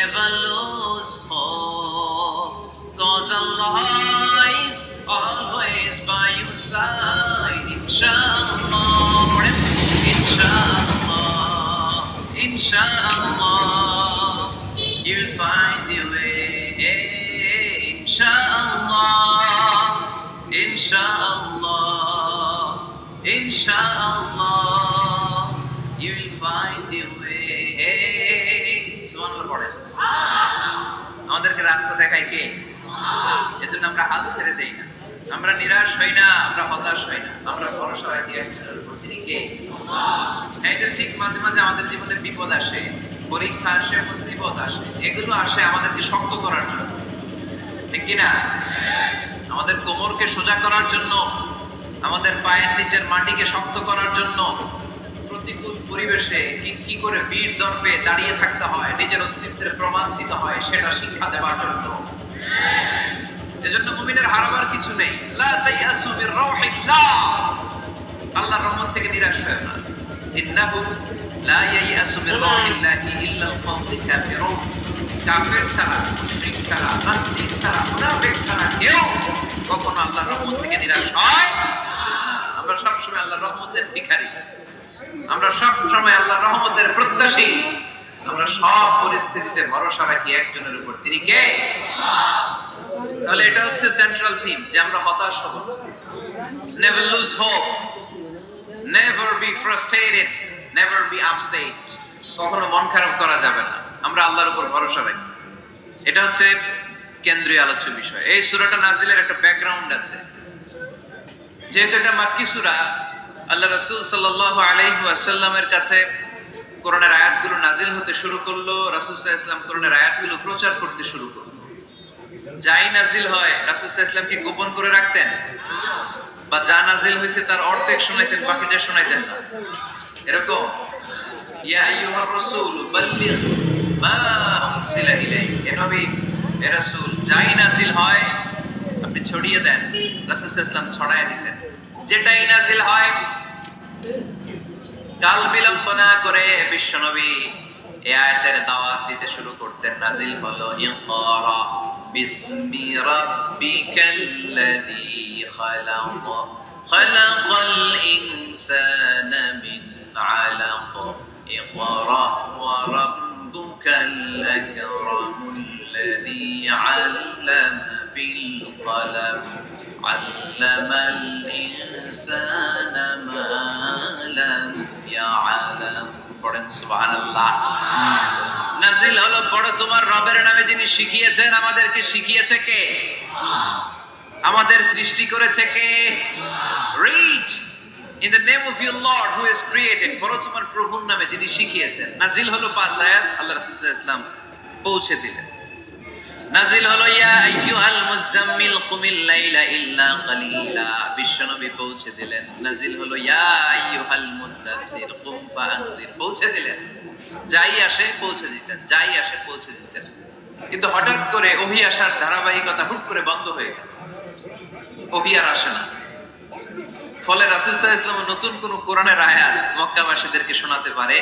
never lose hope, 'cause Allah is always by your side. Inshallah, inshallah, inshallah, you'll find your way. Inshallah, inshallah, inshallah, you'll find your way. সুবহানাল্লাহ পড়েন। আমাদেরকে রাস্তা দেখায় কে? এজন্য আমরা হাল ছেড়ে দেই না, আমরা নিরাশ হই না, আমরা হতাশ হই না, আমরা ভরসা রাখি একজনের উপর, তিনি কে? এটা ঠিক মাঝে মাঝে আমাদের জীবনে বিপদ আসে, পরীক্ষা আসে, মুসিবত আসে, এগুলো আসে আমাদেরকে শক্ত করার জন্য, ঠিক কিনা? আমাদের কোমরকে সোজা করার জন্য, আমাদের পায়ের নিচের মাটিকে শক্ত করার জন্য। প্রতিকূল পরিবেশে কি করে বীর দর্পে দাঁড়িয়ে থাকতে হয়, নিজের অস্তিত্বের প্রমাণ দিতে হয়, সেটা শিক্ষা দেওয়ার জন্য। এজন্য মুমিনের হারাবার কিছু নেই। লা তাইয়াসু মির রাউহিল্লাহ, আল্লাহর রহমত থেকে নিরাশ হয় না। ইন্নাহু লা ইয়াইয়াসু মির রাউহিল্লাহি ইল্লাল কওমুল কাফিরুন, কাফের ছাড়া, মুশরিক ছাড়া, নাস্তিক ছাড়া, মুনাফিক ছাড়া কেউ কখনো আল্লাহর রহমত থেকে নিরাশ হয় না। আমরা সবসময় আল্লাহর রহমতের ভিখারি, আমরা সবসময় আল্লাহর রহমতের প্রত্যাশী, আমরা সব পরিস্থিতিতে ভরসা রাখি একজনের উপর, তিনি কে? তাহলে এটা হচ্ছে সেন্ট্রাল থিম, যে আমরা হতাশ হব না। Never lose hope, never be frustrated, never be upset, কখনো মন খারাপ করা যাবে না, আমরা আল্লাহর উপর ভরসা রাখি। এটা হচ্ছে কেন্দ্রীয় আলোচ্য বিষয়। এই সূরাটা নাজিলের একটা ব্যাকগ্রাউন্ড আছে। যেহেতু এটা মাক্কি সূরা, আল্লাহ রাসূল সাল্লাল্লাহু আলাইহি ওয়াসাল্লামের কাছে কোরআনের আয়াতগুলো নাজিল হতে শুরু করলো, রাসূল সাল্লাল্লাহু আলাইহি ওয়াসাল্লাম কোরআনের আয়াতগুলো প্রচার করতে শুরু করলো। যাই নাজিল হয় রাসূল সাল্লাল্লাহু আলাইহি ওয়াসাল্লাম কি গোপন করে রাখতেন? বা যা নাজিল হয়েছে তার অর্ধেক শোনাইতেন, বাকিটা শোনাইতেন না? এরকম ইয়া আইয়ুহার রাসূল বাল্লিগ মা উনসিলা ইলাইক, হে নবী, হে রাসূল, যাই নাজিল হয় আপনি ছড়িয়ে দেন। রাসূল সাল্লাল্লাহু আলাইহি ওয়াসাল্লাম ছড়ায় দিতেন। যেটাই নাজিল হয় কাল বিলম্ব না করে বিশ্বনবী এই আয়াতের দাওয়াত দিতে শুরু করতেন। নাজিল হলো ইকরা বিসমি রাব্বিকাল্লাযী খালাক, খালাকাল ইনসানা মিন আলাক, ইকরা ওয়া রাব্বুকাল আকরামুল্লাযী আল্লামা বিল কলম, আল্লামাল ইনসানা মা লাম ইয়ালাম। পড়েন সুবহানাল্লাহ। নাজিল হলো পড়ো তোমার রবের নামে, যিনি শিখিয়েছেন। আমাদেরকে শিখিয়েছে কে? আমাদের সৃষ্টি করেছে কে? Read in the name of your lord who has created, পড়ো তোমার প্রভুর নামে যিনি শিখিয়েছেন। নাজিল হলো 5 আয়াত, আল্লাহ রাসূল সাল্লাল্লাহু আলাইহি ওয়াসাল্লাম পৌঁছে দিলেন। নাজিল হলো ইয়া আইয়ুহাল মুযাম্মিল কুমিল লাইলা ইল্লা কালিলা, বিশ্বনবী পৌঁছে দিলেন। নাজিল হলো ইয়া আইয়ুহাল মুদ্দাসসির কুম ফাআনযির, পৌঁছে দিলেন। যাই আসে পৌঁছে দিতেন, যাই আসে পৌঁছে দিতেন। কিন্তু হঠাৎ করে ওহী আসার ধারাবাহিকতা হুট করে বন্ধ হয়ে গেল, ওহী আর আসে না। ফলে রাসূল সাল্লাল্লাহু আলাইহি ওয়াসাল্লাম নতুন কোন কোরআনের আয়াত মক্কাবাসীদেরকে শোনাতে পারে।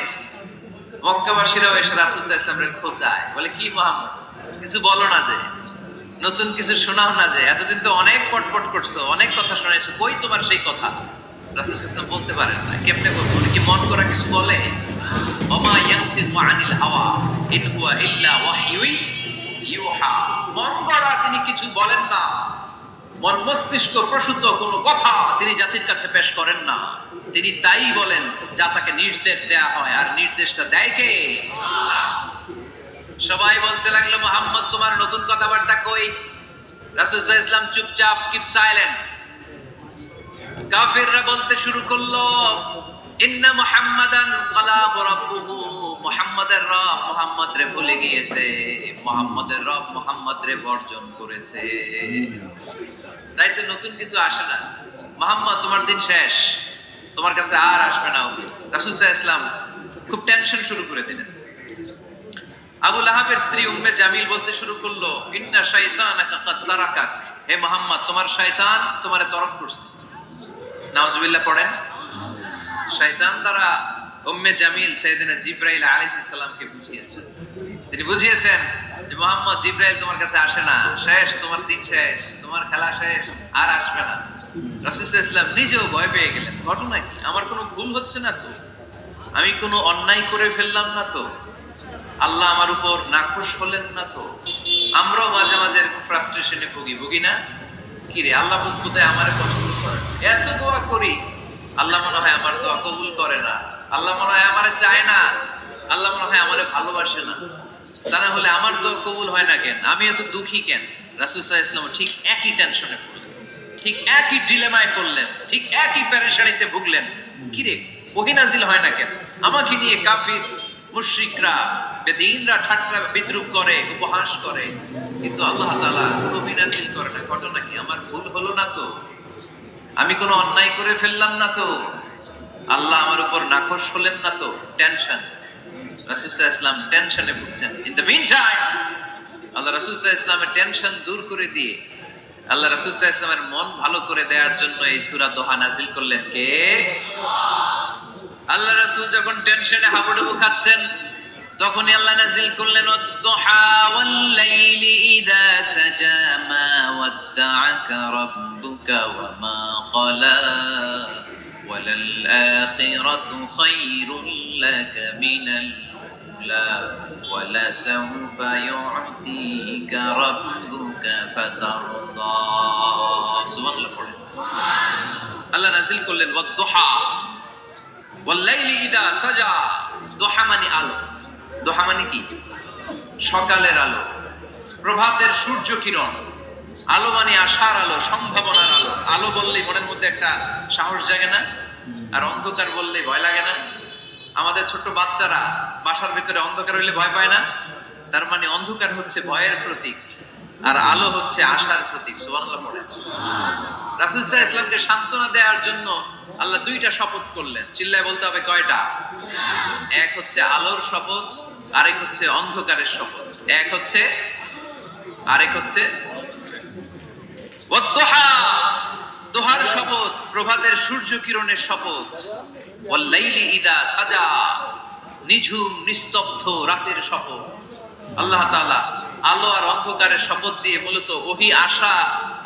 মক্কাবাসীরাও এসে রাসূল সাল্লাল্লাহু আলাইহি ওয়াসাল্লামকে খোঁচায়, বলে কি মুহাম্মদ, কিছু বলো না, যে নতুন কিছু শোনাও না, যে এতদিন তো অনেক পটপট করছো, অনেক কথা শোনাইছো, কই তোমার সেই কথা? রাসূল সাল্লাল্লাহু আলাইহি ওয়াসাল্লাম বলতে পারেন না। কেমনে বলবো? উনি কি মন করা কিছু বলে? ওমা ইয়ানতিকু আনিল হাওয়া ইন হুয়া ইল্লা ওয়াহয়ু ইউহা, মন গড়া তিনি কিছু বলেন না, মন মস্তিষ্ক প্রসূত কোনো কথা তিনি জাতির কাছে পেশ করেন না। তিনি তাই বলেন যা তাকে নির্দেশ দেয়া হয়, আর নির্দেশটা দেয় কে? সবাই বলতে লাগলো মুহাম্মদ তোমার নতুন কথাবার্তা কই? রাসূল সাল্লাল্লাহু আলাইহি ওয়াসাল্লাম চুপচাপ, কিপ সাইলেন্ট। কাফিররা বলতে শুরু করলো ইন্না মুহাম্মাদান খালাহু রাব্বুহু, মুহাম্মাদের রব মুহাম্মদ রে ভুলে গিয়েছে, মুহাম্মাদের রব মুহাম্মদ রে বর্জন করেছে। তাই তো নতুন কিছু আসে না। মুহাম্মদ তোমার দিন শেষ, তোমার কাছে আর আসবে না। রাসূল সাল্লাল্লাহু আলাইহি ওয়াসাল্লাম খুব টেনশন শুরু করে দিলেন। আবু লাহাবের স্ত্রী উম্মে জামিল বলতে শুরু করলো ইন্না শাইতানাকা কাদ তারাকাক, হে মুহাম্মদ তোমার শয়তান তোমারে তরক করছে। নাউজুবিল্লাহ পড়েন। শয়তান দ্বারা উম্মে জামিল সাইয়েদনা জিবরাইল আলাইহিস সালামকে বুঝিয়েছে তিনি বুঝিয়েছেন যে মোহাম্মদ, জিব্রাইল তোমার কাছে আসে না, শেষ, তোমার দিন শেষ, তোমার খেলা শেষ, আর আসবে না। রাসূল সাল্লাল্লাহু আলাইহি ওয়াসাল্লাম নিজেও ভয় পেয়ে গেলেন, ঘটনা কি, আমার কোনো ভুল হচ্ছে না তো, আমি কোনো অন্যায় করে ফেললাম না তো, আল্লাহ আমার উপর নাখোশ হলেন না তো। আমরাও মাঝে মাঝে ফ্রাস্ট্রেশনে ভুগি না? কি রে, আল্লাহ বোধহয় আমার পছন্দ করে না, এত দোয়া করি, আল্লাহ মনে হয় আমার দোয়া কবুল করে না, আল্লাহ মনে হয় আমারে চায় না, আল্লাহ মনে হয় আমারে ভালোবাসে না। তা না হলে আমার দোয়া কবুল হয় না কেন, আমি এত দুঃখী কেন? রাসূল সাল্লাল্লাহু আলাইহি ওয়াসাল্লাম ঠিক একই টেনশনে পড়লেন, ঠিক একই ডিলেমায় পড়লেন, ঠিক একই পেরেশানিতে ভুগলেন। কি রে, ওহী নাজিল হয় না কেন? আমাকে নিয়ে কাফির মুশরিকরা, বেদীনরা ঠাট্টা বিদ্রূপ করে, উপহাস করে, কিন্তু আল্লাহ তাআলা ওহী নাজিল করে না। ঘটনা কি, আমার ভুল হলো না তো, আমি কোনো অন্যায় করে ফেললাম না তো, আল্লাহ আমার উপর নাখোশ হলেন না তো? টেনশন। রাসূল সাল্লাল্লাহু আলাইহি ওয়াসাল্লাম টেনশনে ভুগছেন। ইন দ্য মিন টাইম আল্লাহ রাসূল সাল্লাল্লাহু আলাইহি ওয়াসাল্লামের টেনশন দূর করে দিয়ে, আল্লাহ রাসূল সাল্লাল্লাহু আলাইহি ওয়াসাল্লামের মন ভালো করে দেওয়ার জন্য এই সূরা দোহা নাজিল করলেন কে? আল্লাহ রাসূল যখন টেনশনে হাবুডুবু খাচ্ছেন, তখনই আল্লাহ নাজিল করলেন, ওয়াদ-দুহা ওয়াল-লাইলি ইযা সাজা মা ওয়াদ্দা'আকা রাব্বুকা ওয়া মা ক্বালা ওয়ালাল আখিরাতু খায়রুল লাকা মিনাল উলা ওয়ালাসাউফা ইউ'তিকা রাব্বুকা ফাতারদা। সুবহানাল্লাহ পড়েন। আল্লাহ নাজিল করলেন ওয়াদ-দুহা ওয়াল-লাইলি ইযা সাজা। দুহা মানে আলো। দুহা মানে কি? সকালের আলো, প্রভাতের সূর্য কিরণ। আলো মানে আশার আলো, সম্ভাবনার আলো। আলো বললেই মনের মধ্যে একটা সাহস জাগে না? আর অন্ধকার বললেই ভয় লাগে না? আমাদের ছোট্ট বাচ্চারা বাসার ভিতরে অন্ধকার হইলে ভয় পায় না? তার মানে অন্ধকার হচ্ছে ভয়ের প্রতীক, আর আলো হচ্ছে আশার প্রতীক। সুবহানাল্লাহ পড়েন। রাসূল সাল্লাল্লাহু আলাইহি ওয়াসাল্লামকে সান্ত্বনা দেওয়ার জন্য আল্লাহ দুইটা শপথ করলেন। চিল্লায় বলতে হবে কয়টা? এক হচ্ছে আলোর শপথ, আরেক হচ্ছে অন্ধকারের শপথ। এক হচ্ছে, আরেক হচ্ছে ওয়াদ-দুহা, দোহার শপথ, প্রভাতের সূর্য কিরণের শপথ। ওয়াল-লাইলি ইযা সাজা, নিঝুম নিস্তব্ধ রাতের শপথ। আল্লাহ তাআলা আলো আর অন্ধকারের শপথ দিয়ে মূলত ওহী আশা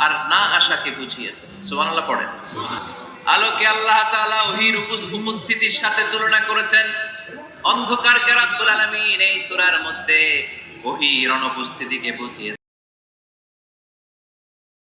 আর না আশাকে বুঝিয়েছেন। সুবহানাল্লাহ পড়েন। আলোকে আল্লাহ তাআলা ওহীর উপস্থিতির সাথে তুলনা করেছেন, অন্ধকারকে রাব্বুল আলামিন এই সূরার মধ্যে ওহীর অনুপস্থিতিকে বুঝিয়েছেন।